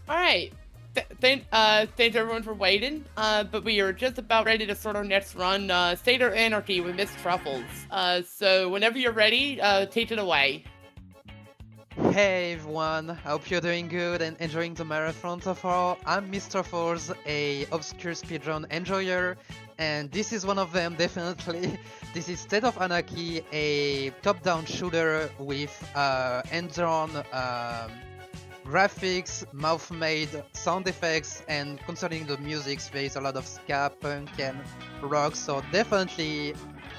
All right. Thanks everyone for waiting. But we are just about ready to start our next run, State or Anarchy with MsTruffles. So whenever you're ready, take it away. Hey everyone, I hope you're doing good and enjoying the marathon so far. I'm MsTruffles, a obscure speedrun enjoyer, and this is one of them definitely. This is State of Anarchy, a top-down shooter with hand-drawn graphics, mouth-made sound effects, and concerning the music, there is a lot of ska, punk, and rock, so definitely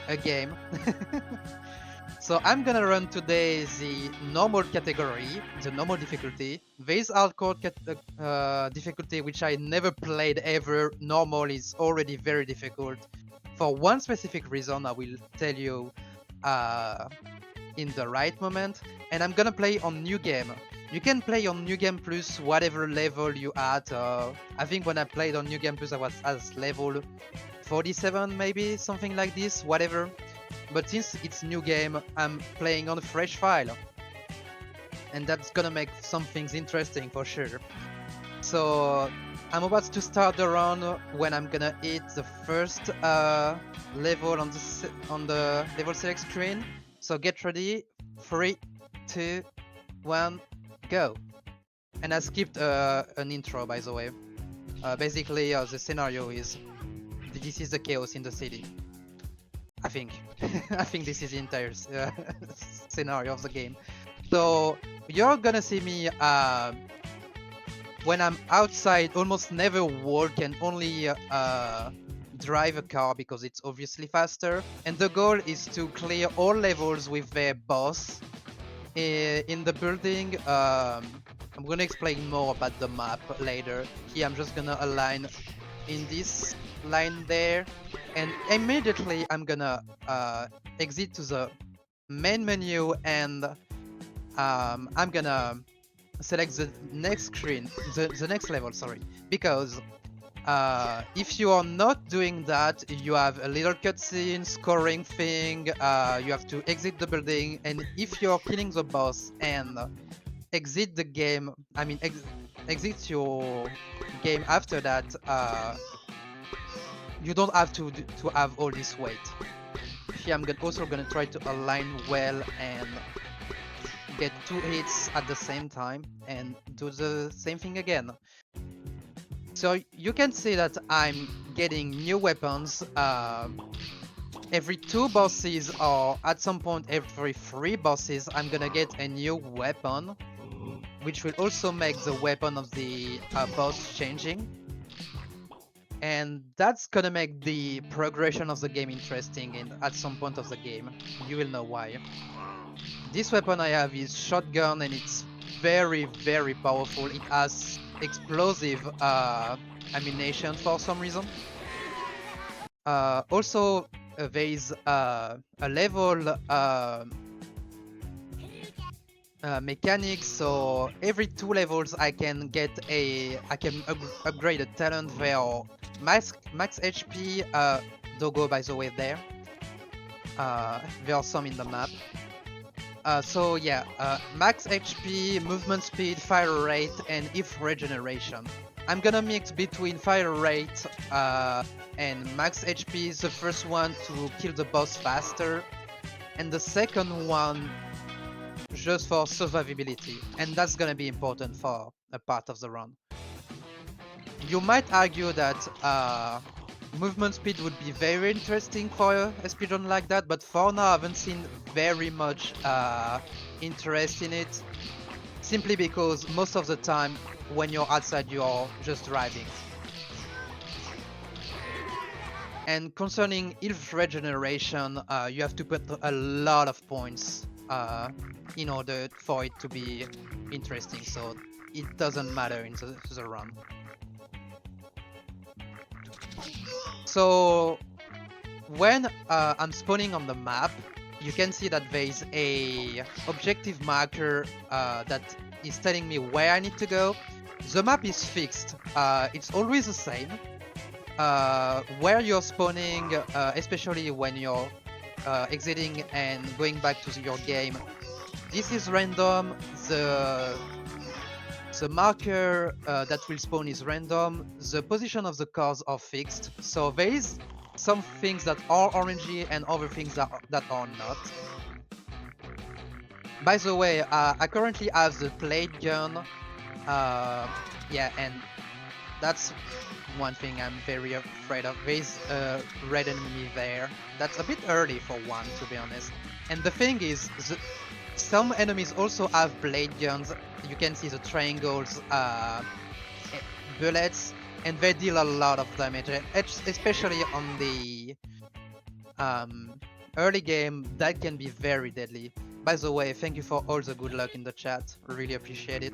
a game. So I'm gonna run today the normal category, the normal difficulty. There is hardcore difficulty, which I never played ever. Normal is already very difficult. For one specific reason, I will tell you uh, in the right moment. And I'm gonna play on new game. You can play on new game plus whatever level you at. I think when I played on new game plus, I was at level 47, maybe something like this. Whatever. But since it's new game, I'm playing on a fresh file. And that's gonna make some things interesting for sure. So I'm about to start the run when I'm gonna hit the first level on the level select screen. So get ready. 3, 2, 1, go. And I skipped an intro, by the way. Basically, the scenario is this is the chaos in the city. I think. I think this is the entire scenario of the game. So you're gonna see me when I'm outside, almost never walk and only drive a car because it's obviously faster. And the goal is to clear all levels with the boss in the building. I'm gonna explain more about the map later. Here I'm just gonna align in this line there, and immediately I'm gonna exit to the main menu, and I'm gonna select the next screen, the next level, sorry, because if you are not doing that, you have a little cutscene, scoring thing, you have to exit the building, and if you're killing the boss and exit the game, I mean exit your game after that, you don't have to have all this weight. Here I'm also gonna try to align well and get 2 hits at the same time and do the same thing again. So you can see that I'm getting new weapons every 2 bosses, or at some point every 3 bosses I'm gonna get a new weapon, which will also make the weapon of the boss changing. And that's gonna make the progression of the game interesting, and at some point of the game you will know why. This weapon I have is shotgun, and it's very powerful. It has explosive ammunition for some reason. Also there is a level mechanics, so every 2 levels I can upgrade a talent where max HP, doggo by the way there. There are some in the map. So yeah, max HP, movement speed, fire rate, and if regeneration. I'm gonna mix between fire rate and max HP. The first one to kill the boss faster, and the second one just for survivability, and that's gonna be important for a part of the run. You might argue that movement speed would be very interesting for a speedrun like that, but for now I haven't seen very much interest in it, simply because most of the time when you're outside you're just driving. And concerning health regeneration, you have to put a lot of points in order for it to be interesting, so it doesn't matter in the run. So when I'm spawning on the map, you can see that there is a objective marker that is telling me where I need to go. The map is fixed. It's always the same. Where you're spawning, especially when you're exiting and going back to your game, this is random. The The marker that will spawn is random. The position of the cars are fixed. So there is some things that are orangey and other things that are not. By the way, I currently have the blade gun. Yeah, and that's one thing I'm very afraid of. There's a red enemy there. That's a bit early for one, to be honest. And the thing is, some enemies also have blade guns. You can see the triangles, bullets, and they deal a lot of damage, especially on the early game. That can be very deadly. By the way, thank you for all the good luck in the chat. Really appreciate it.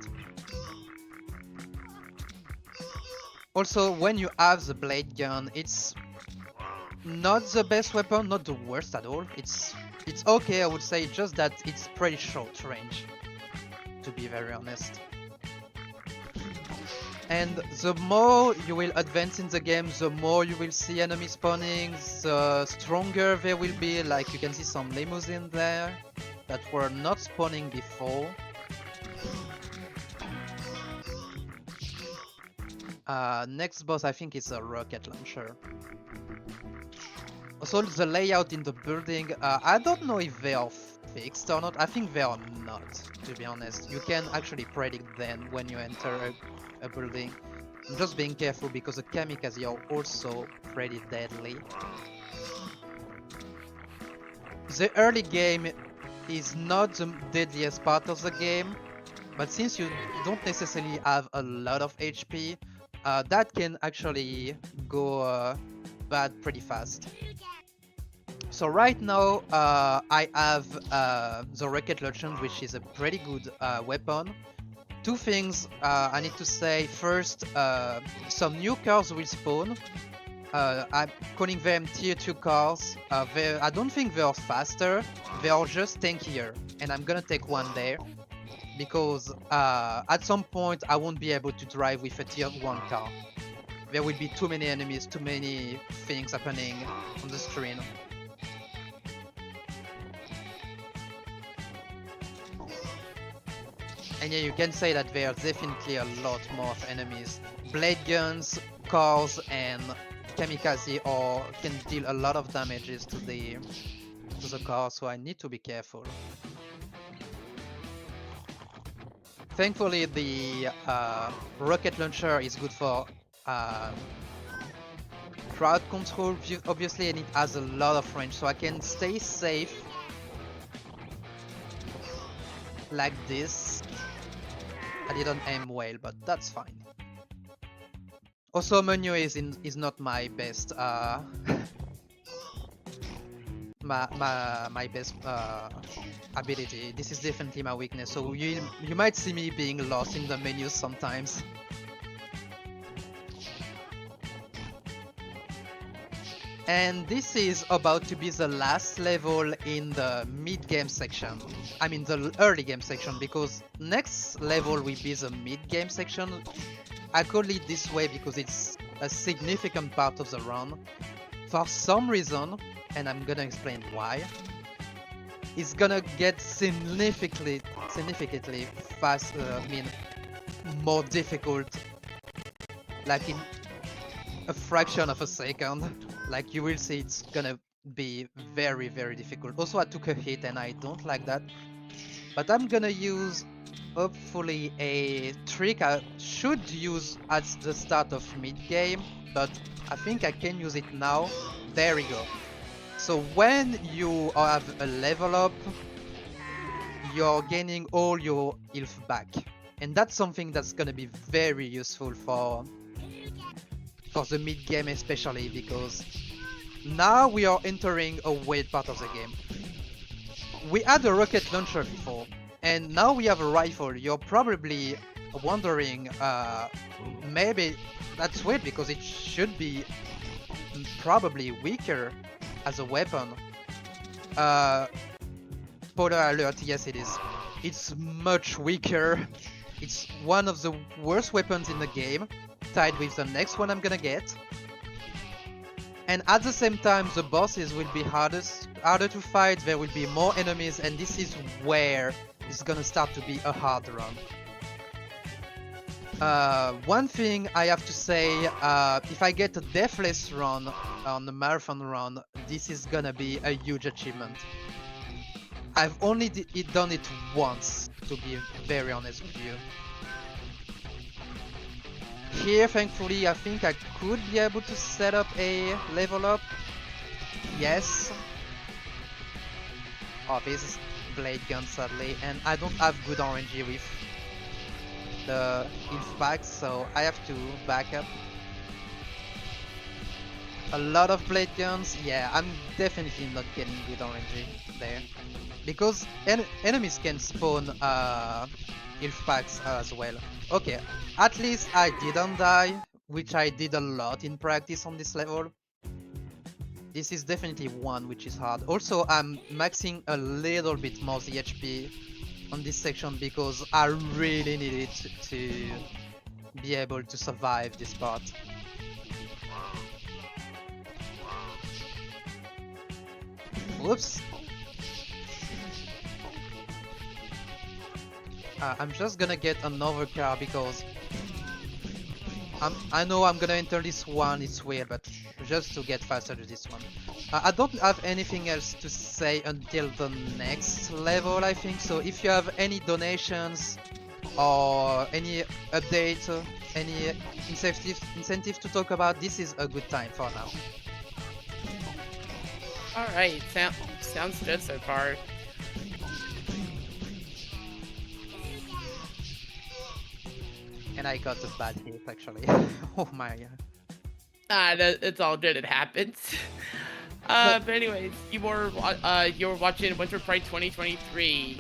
Also, when you have the blade gun, it's not the best weapon, not the worst at all. It's okay, I would say, just that it's pretty short range, to be very honest. And the more you will advance in the game, the more you will see enemies spawning, the stronger they will be. Like you can see some limousines there that were not spawning before. Next boss, I think it's a rocket launcher. Also, the layout in the building, I don't know if they are fixed or not. I think they are not, to be honest. You can actually predict them when you enter a building. I'm just being careful because the kamikaze are also pretty deadly. The early game is not the deadliest part of the game, but since you don't necessarily have a lot of HP, that can actually go bad pretty fast. So right now I have the rocket launcher, which is a pretty good weapon. Two things I need to say. First, some new cars will spawn. I'm calling them tier 2 cars. I don't think they are faster, they are just tankier, and I'm gonna take one there. Because at some point I won't be able to drive with a tier 1 car. There will be too many enemies, too many things happening on the screen. And yeah, you can say that there are definitely a lot more of enemies. Blade guns, cars, and kamikaze can deal a lot of damages to the car, so I need to be careful. Thankfully, the rocket launcher is good for crowd control, obviously, and it has a lot of range, so I can stay safe like this. I didn't aim well, but that's fine. Also, menu is not my best my best ability. This is definitely my weakness, so you might see me being lost in the menus sometimes. And this is about to be the last level in the mid-game section. I mean the early game section, because next level will be the mid-game section. I call it this way because it's a significant part of the run. For some reason, and I'm gonna explain why, it's gonna get significantly faster, more difficult, like in a fraction of a second. Like you will see, it's gonna be very, very difficult. Also, I took a hit and I don't like that. But I'm gonna use, hopefully, a trick I should use at the start of mid-game, but I think I can use it now. There we go. So when you have a level up, you're gaining all your health back. And that's something that's gonna be very useful for the mid-game especially, because now we are entering a weird part of the game. We had a rocket launcher before, and now we have a rifle. You're probably wondering, maybe that's weird because it should be probably weaker as a weapon. Spoiler alert, yes it is. It's much weaker. It's one of the worst weapons in the game, tied with the next one I'm gonna get. And at the same time, the bosses will be harder to fight, there will be more enemies, and this is where it's gonna start to be a hard run. One thing I have to say, if I get a deathless run on the marathon run, this is gonna be a huge achievement. I've only done it once, to be very honest with you. Here, thankfully, I think I could be able to set up a level up. Yes. Oh, this is blade gun sadly, and I don't have good RNG with the inf packs, so I have to back up. A lot of blade guns, yeah, I'm definitely not getting good RNG there. Because enemies can spawn inf packs as well. Okay, at least I didn't die, which I did a lot in practice on this level. This is definitely one which is hard. Also, I'm maxing a little bit more the HP on this section because I really needed to be able to survive this part. Whoops. I'm just gonna get another car because I know I'm gonna enter this one, it's weird, but just to get faster to this one. I don't have anything else to say until the next level, I think, so if you have any donations or any update, any incentive to talk about, this is a good time for now. Alright, sounds good so far. And I got a bad hit actually. Oh my god. It's all good, it happens. But anyways, you were watching Winter Pride 2023.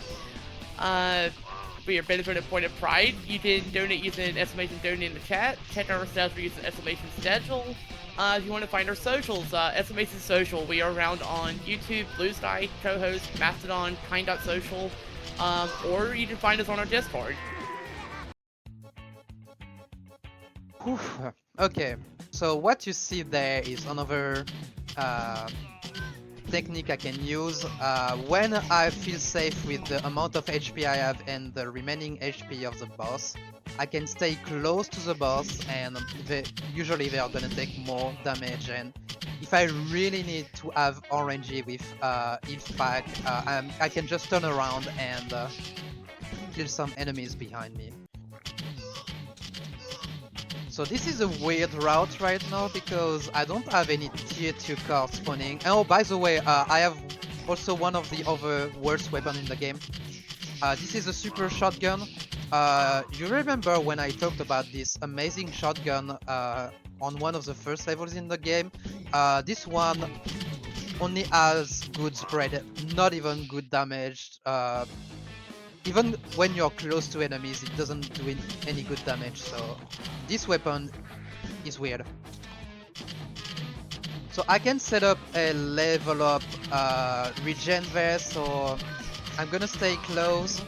For your benefit and point of pride, you can donate using exclamation donate in the chat. Check our stats for using exclamation schedule. If you want to find our socials, exclamation social. We are around on YouTube, Blue Sky, co-host, Mastodon, kind.social, or you can find us on our Discord. Okay, so what you see there is another technique I can use when I feel safe with the amount of HP I have and the remaining HP of the boss. I can stay close to the boss, and usually they are gonna take more damage, and if I really need to have RNG with inf pack, I can just turn around and kill some enemies behind me. So this is a weird route right now because I don't have any tier 2 cars spawning. Oh, by the way, I have also one of the other worst weapons in the game. This is a super shotgun. You remember when I talked about this amazing shotgun on one of the first levels in the game? This one only has good spread, not even good damage. Even when you're close to enemies, it doesn't do any good damage, so this weapon is weird. So I can set up a level up regen there, so I'm gonna stay close.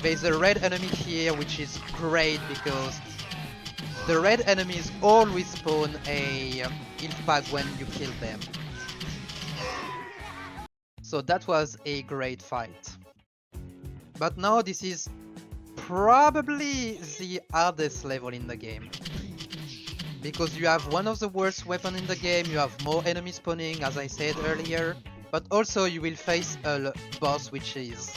There's a red enemy here, which is great because the red enemies always spawn a inf pack when you kill them. So that was a great fight. But now this is probably the hardest level in the game. Because you have one of the worst weapons in the game, you have more enemies spawning, as I said earlier, but also you will face a boss which is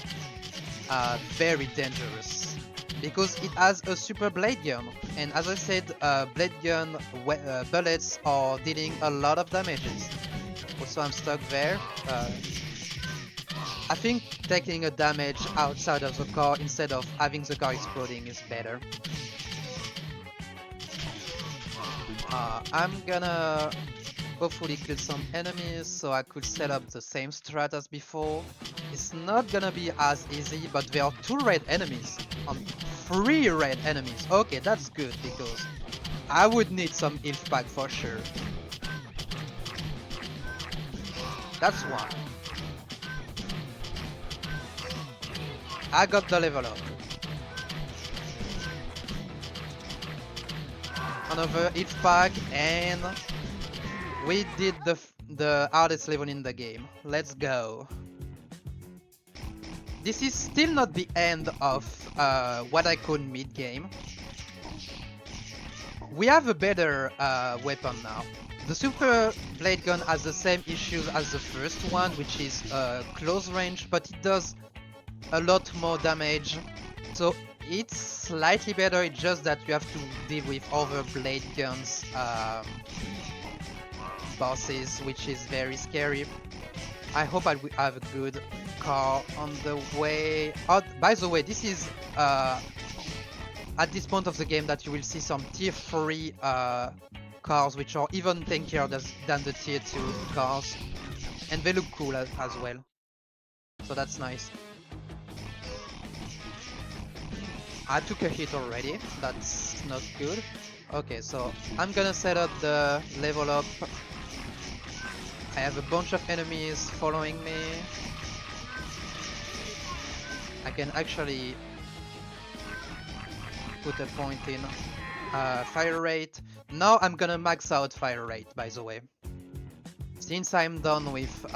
very dangerous. Because it has a super blade gun, and as I said, blade gun bullets are dealing a lot of damages. Also I'm stuck there. I think taking a damage outside of the car instead of having the car exploding is better. I'm gonna hopefully kill some enemies so I could set up the same strat as before. It's not gonna be as easy, but there are 2 red enemies on 3 red enemies. Okay, that's good because I would need some inf pack for sure. That's one. I got the level up. Another inf pack, and we did the hardest level in the game. Let's go. This is still not the end of what I call mid-game. we have a better weapon now. The Super Blade Gun has the same issues as the first one, which is close range, but it does a lot more damage. So it's slightly better, it's just that you have to deal with other Blade Guns bosses, which is very scary. I hope I will have a good car on the way. Oh, by the way, this is at this point of the game that you will see some tier 3 cars which are even tankier than the tier 2 cars, and they look cool as well, so that's nice. I took a hit already, that's not good. Okay, so I'm gonna set up the level up. I have a bunch of enemies following me. I can actually put a point in fire rate. Now I'm gonna max out fire rate, by the way. Since I'm done with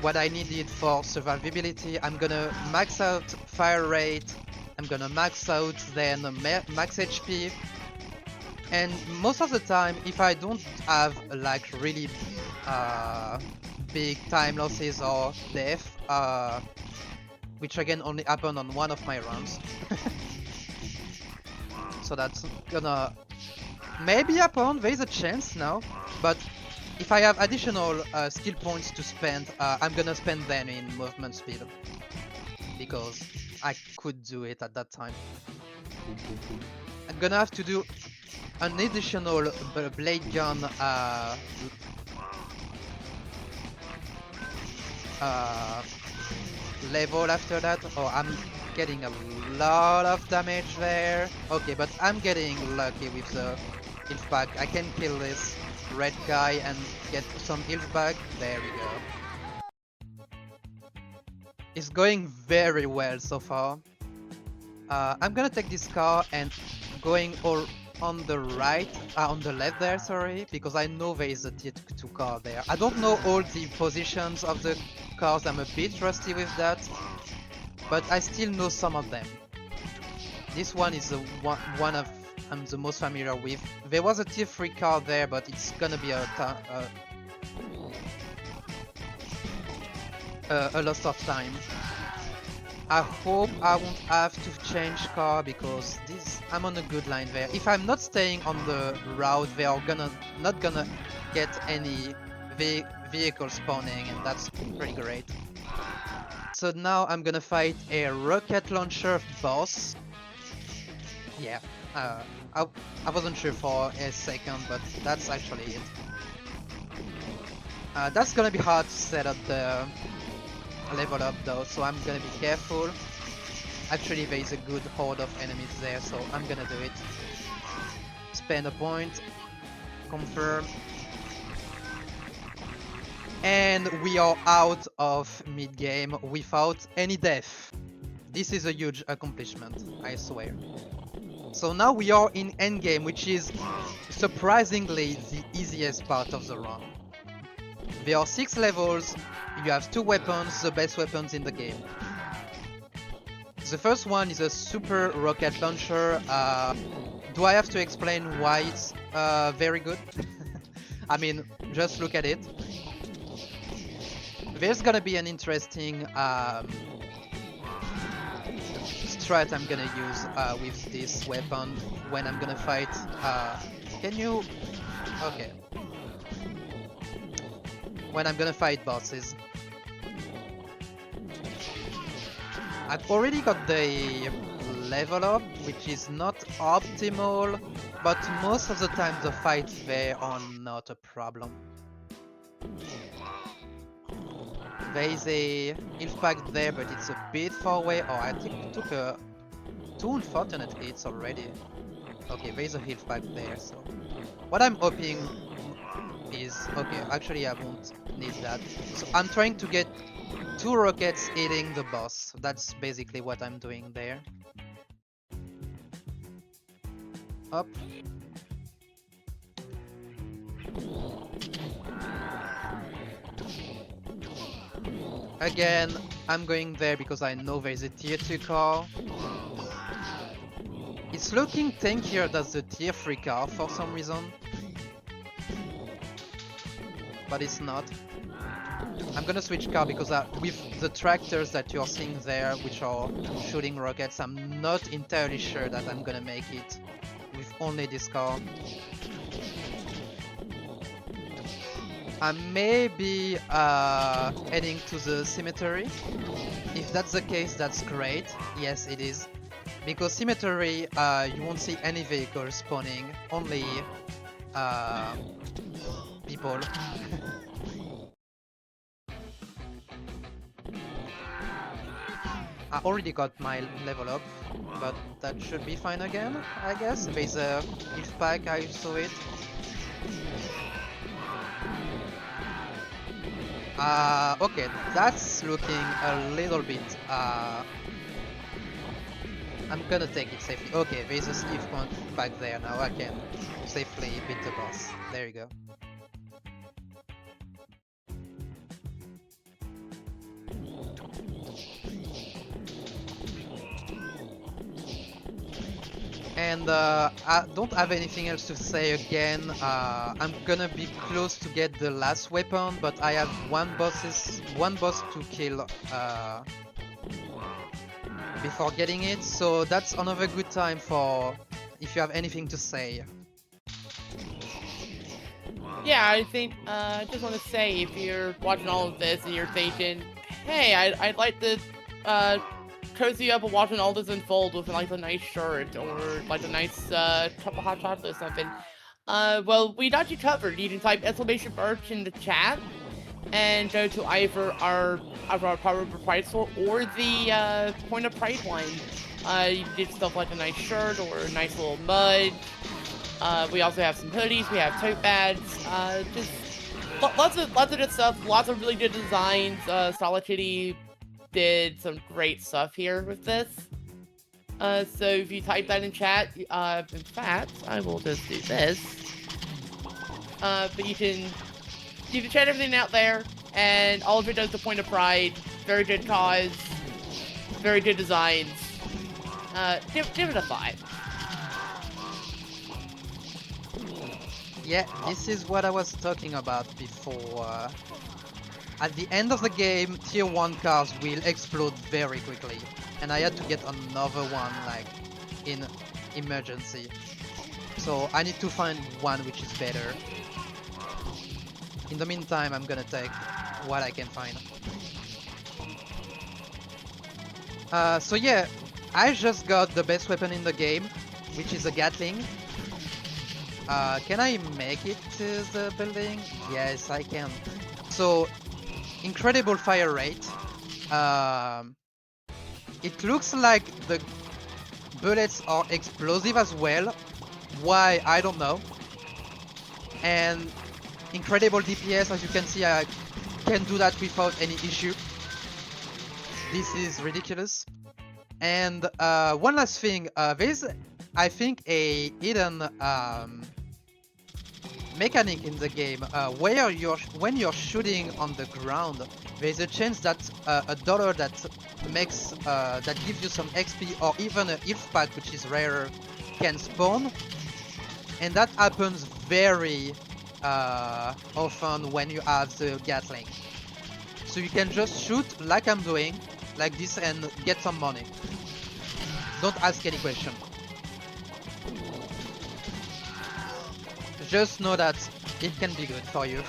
what I needed for survivability, I'm gonna max out fire rate, I'm gonna max out then max HP, and most of the time, if I don't have like really big time losses or death, which again only happened on one of my runs, so that's gonna maybe happen, there is a chance now, but if I have additional skill points to spend, I'm gonna spend them in movement speed, because I could do it at that time. I'm gonna have to do an additional blade gun level after that. Oh, I'm getting a lot of damage there. Okay, but I'm getting lucky with the health pack. I can kill this red guy and get some health back. There we go. It's going very well so far. I'm gonna take this car and going all on the right, on the left there, sorry, because I know there is a tier 2 car there. I don't know all the positions of the cars, I'm a bit rusty with that, but I still know some of them. This one is the one of I'm the most familiar with. There was a tier 3 car there, but it's gonna be a loss of time. I hope I won't have to change car, because I'm on a good line there. If I'm not staying on the route, they are not gonna get any vehicle spawning, and that's pretty great. So now I'm gonna fight a rocket launcher boss. Yeah, I wasn't sure for a second, but that's actually it. That's gonna be hard to set up the level up though, so I'm gonna be careful. Actually, there is a good horde of enemies there, so I'm gonna do it. Spend a point, confirm, and we are out of mid-game without any death. This is a huge accomplishment, I swear. So now we are in endgame, which is surprisingly the easiest part of the run. There are 6 levels, you have 2 weapons, the best weapons in the game. The first one is a super rocket launcher. Do I have to explain why it's very good? I mean, just look at it. There's gonna be an interesting strat I'm gonna use with this weapon when I'm gonna fight. Can you... Okay. When I'm gonna fight bosses. I've already got the level up, which is not optimal, but most of the time the fights there are not a problem. There is a health pack there, but it's a bit far away. Oh, I think I took 2 unfortunate hits already. Okay, there is a health pack there, so... What I'm hoping is... Okay, actually I won't need that. So I'm trying to get 2 rockets hitting the boss. That's basically what I'm doing there. Up. Again, I'm going there because I know there's a tier 2 car. It's looking tankier than the tier 3 car for some reason. But it's not. I'm gonna switch car because with the tractors that you're seeing there, which are shooting rockets, I'm not entirely sure that I'm gonna make it with only this car. I may be heading to the cemetery. If that's the case, that's great. Yes, it is. Because cemetery, you won't see any vehicles spawning, only people. I already got my level up, but that should be fine again, I guess. There's a health pack, I saw it. Okay, that's looking a little bit, I'm gonna take it safely. Okay, there's a skiff point back there, now I can safely beat the boss. There you go. And I don't have anything else to say again. I'm gonna be close to get the last weapon, but I have one boss to kill before getting it. So that's another good time for if you have anything to say. Yeah, I think I just want to say if you're watching all of this and you're thinking, hey, I'd like to cozy up and watching all this unfold with like a nice shirt or like a nice cup of hot chocolate or something. Well, we got you covered. You can type exclamation birch in the chat and go to either our Power Pride store or the Point of Pride one. You get stuff like a nice shirt or a nice little mug. We also have some hoodies. We have tote bags. Just lots of good stuff. Lots of really good designs. Solid Kitty did some great stuff here with this. So if you type that in chat, in fact, I will just do this. But you can check everything out there, and all of it does the Point of Pride. Very good cause, very good designs. Give it a 5. Yeah, this is what I was talking about before. At the end of the game, tier 1 cars will explode very quickly. And I had to get another one, like, in emergency. So I need to find one which is better. In the meantime, I'm gonna take what I can find. So yeah, I just got the best weapon in the game, which is a Gatling. Can I make it to the building? Yes, I can. So, incredible fire rate. It looks like the bullets are explosive as well. Why? I don't know. And incredible DPS, as you can see, I can do that without any issue. This is ridiculous. And one last thing, there's, I think, a hidden mechanic in the game where when you're shooting on the ground, there's a chance that a dollar that makes that gives you some XP or even a health pack, which is rarer, can spawn, and that happens very often when you have the Gatling. So you can just shoot like I'm doing, like this, and get some money. Don't ask any question. Just know that it can be good for you.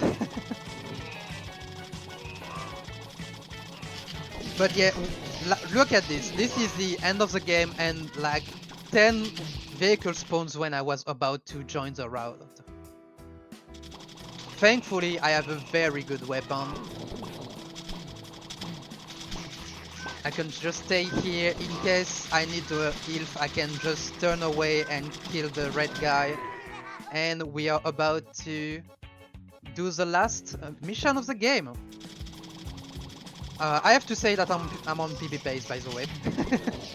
But yeah, look at this. This is the end of the game, and like 10 vehicle spawns when I was about to join the route. Thankfully, I have a very good weapon. I can just stay here in case I need the health. I can just turn away and kill the red guy. And we are about to do the last mission of the game. I have to say that I'm on PB base, by the way.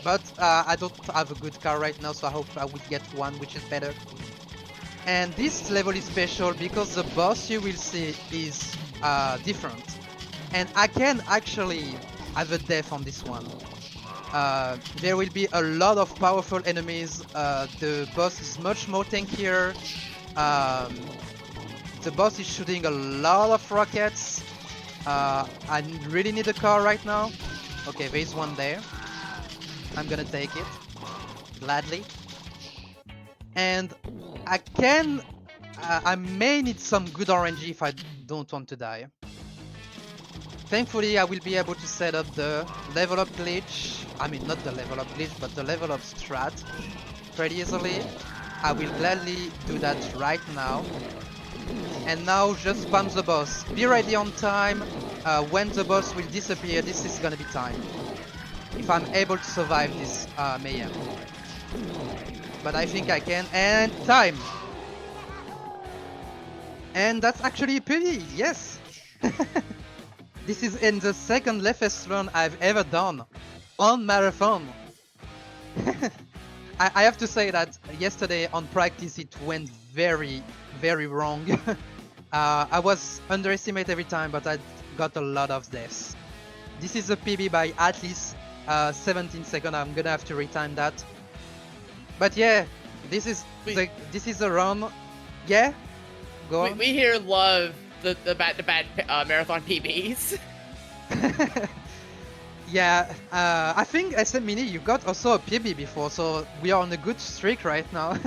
But I don't have a good car right now, so I hope I will get one which is better. And this level is special because the boss you will see is different. And I can actually have a death on this one. There will be a lot of powerful enemies. The boss is much more tankier. The boss is shooting a lot of rockets. I really need a car right now. Okay, there's one there. I'm gonna take it gladly. And I may need some good RNG if I don't want to die. Thankfully, I will be able to set up the level up glitch. I mean, not the level up glitch, but the level up strat pretty easily. I will gladly do that right now. And now just spam the boss. Be ready on time. When the boss will disappear, this is gonna be time. If I'm able to survive this mayhem. But I think I can. And time! And that's actually pretty, yes! This is in the second leftest run I've ever done on Marathon. I have to say that yesterday on practice it went very, very wrong. I was underestimated every time, but I got a lot of deaths. This is a PB by at least 17 seconds. I'm gonna have to retime that. But yeah, this is a run. Yeah, go on. We here love the back-to-back marathon PBs. Yeah, I think SM Mini, you got also a PB before, so we are on a good streak right now.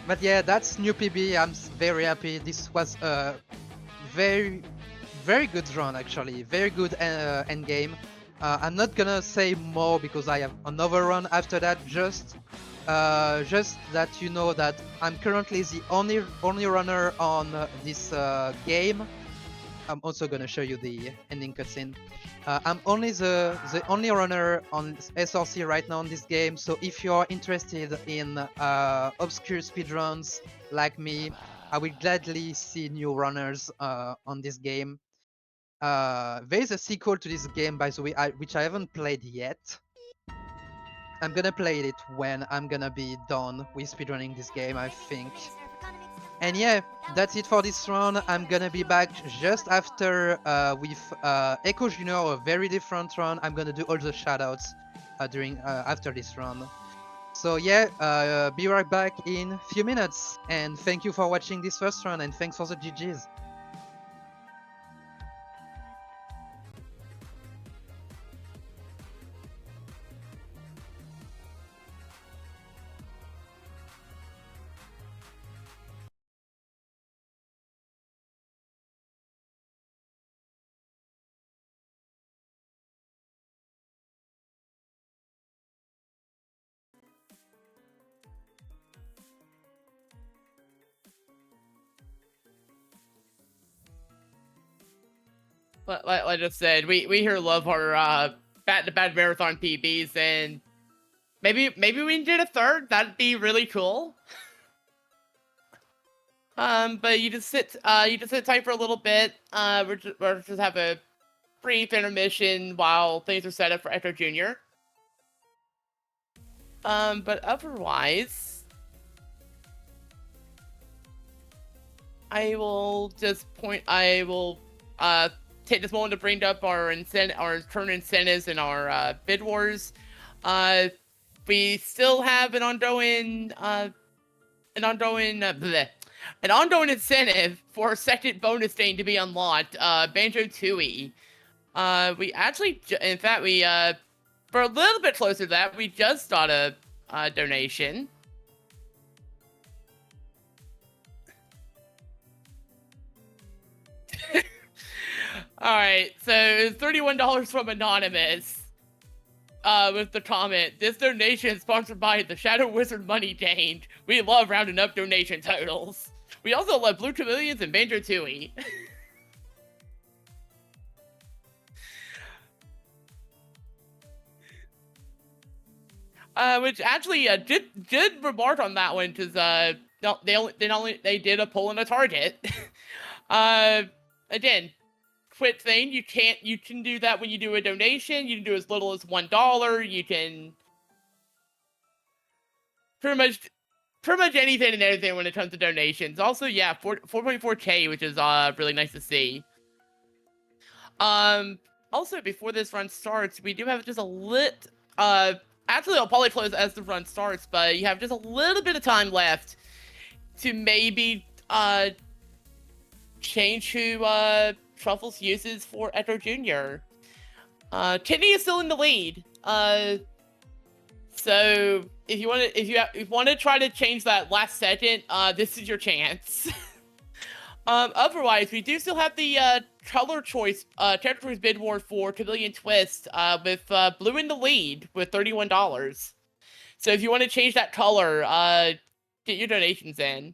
But yeah, that's new PB. I'm very happy. This was a very, very good run actually. Very good end game. I'm not gonna say more because I have another run after that. Just that you know that I'm currently the only runner on this game. I'm also gonna show you the ending cutscene. I'm only the only runner on SRC right now in this game, so if you're interested in obscure speedruns like me, I will gladly see new runners on this game. There's a sequel to this game, by the way, which I haven't played yet. I'm gonna play it when I'm gonna be done with speedrunning this game, I think. And yeah, that's it for this run. I'm gonna be back just after with Echo Junior, a very different run. I'm gonna do all the shoutouts after this run. So yeah, be right back in a few minutes. And thank you for watching this first run, and thanks for the GGs. Like I just said, we here love our back-to-back marathon PBs, and maybe we did a third. That'd be really cool. But you just sit tight for a little bit. We're just have a brief intermission while things are set up for Echo Junior. But otherwise, I will take this moment to bring up our current incentives in our bid wars. We still have an ongoing incentive for second bonus thing to be unlocked. Banjo Tooie. We actually, in fact, for a little bit closer to that, we just got a donation. All right, so it's $31 from Anonymous. With the comment, this donation is sponsored by the Shadow Wizard Money Change. We love rounding up donation totals. We also love Blue Chameleons and Banjo Tooie. Which actually did remark on that one because they did a pull and a target. Again, quick thing, you can do that when you do a donation. You can do as little as $1. You can pretty much anything and everything when it comes to donations. Also, yeah, 4.4K, which is really nice to see. Also, before this run starts, we do have just a actually I'll probably close as the run starts, but you have just a little bit of time left to maybe change who Truffles uses for Echo Jr. Kidney is still in the lead. So if you want to try to change that last second, this is your chance. Otherwise, we do still have the color choice, character choice bid war for Chameleon Twist, with blue in the lead with $31. So if you want to change that color, get your donations in.